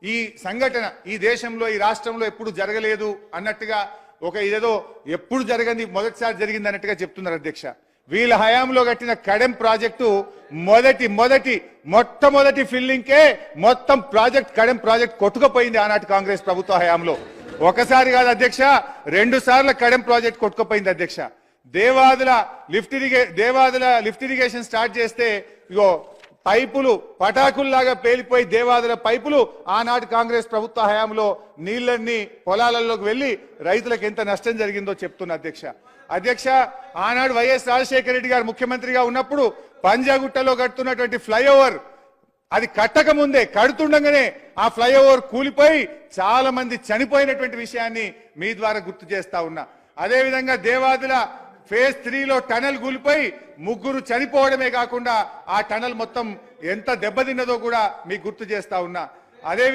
ఈ సంఘటన ఈ దేశంలో ఈ రాష్ట్రంలో ఎప్పుడు జరగలేదు అన్నట్టుగా ఒక ఇదేదో ఎప్పుడు జరగని మొదటిసారి జరిగింది అన్నట్టుగా చెప్తున్నారు అధ్యక్ష. వీళ్ళ హయాంలో కట్టిన కడెం ప్రాజెక్టు మొట్టమొదటి ఫిల్లింగ్కే మొత్తం ప్రాజెక్ట్ కడెం ప్రాజెక్ట్ కొట్టుకుపోయింది ఆనాటి కాంగ్రెస్ ప్రభుత్వ హయాంలో. ఒకసారి కాదు అధ్యక్ష, 2 సార్లు కడెం ప్రాజెక్ట్ కొట్టుకుపోయింది అధ్యక్ష. దేవాదుల లిఫ్ట్ ఇరిగేషన్ స్టార్ట్ చేస్తే ఇగో పైపులు పటాకుల్లాగా పేలిపోయి దేవాదుల పైపులు ఆనాటి కాంగ్రెస్ ప్రభుత్వ హయాంలో నీళ్ళన్నీ పొలాలలోకి వెళ్లి రైతులకు ఎంత నష్టం జరిగిందో చెప్తున్నా అధ్యక్ష. ఆనాడు వైఎస్ రాజశేఖర రెడ్డి గారు ముఖ్యమంత్రిగా ఉన్నప్పుడు పంజాగుట్టలో కడుతున్నటువంటి ఫ్లైఓవర్ అది కట్టక ముందే కడుతుండగానే ఆ ఫ్లైఓవర్ కూలిపోయి చాలా మంది చనిపోయినటువంటి విషయాన్ని మీ ద్వారా గుర్తు చేస్తా ఉన్నా. అదేవిధంగా దేవాదుల ఫేజ్ 3లో టనల్ కూలిపోయి 3 చనిపోవడమే కాకుండా ఆ టనల్ మొత్తం ఎంత దెబ్బతిన్నదో కూడా మీకు గుర్తు చేస్తా ఉన్నా. అదే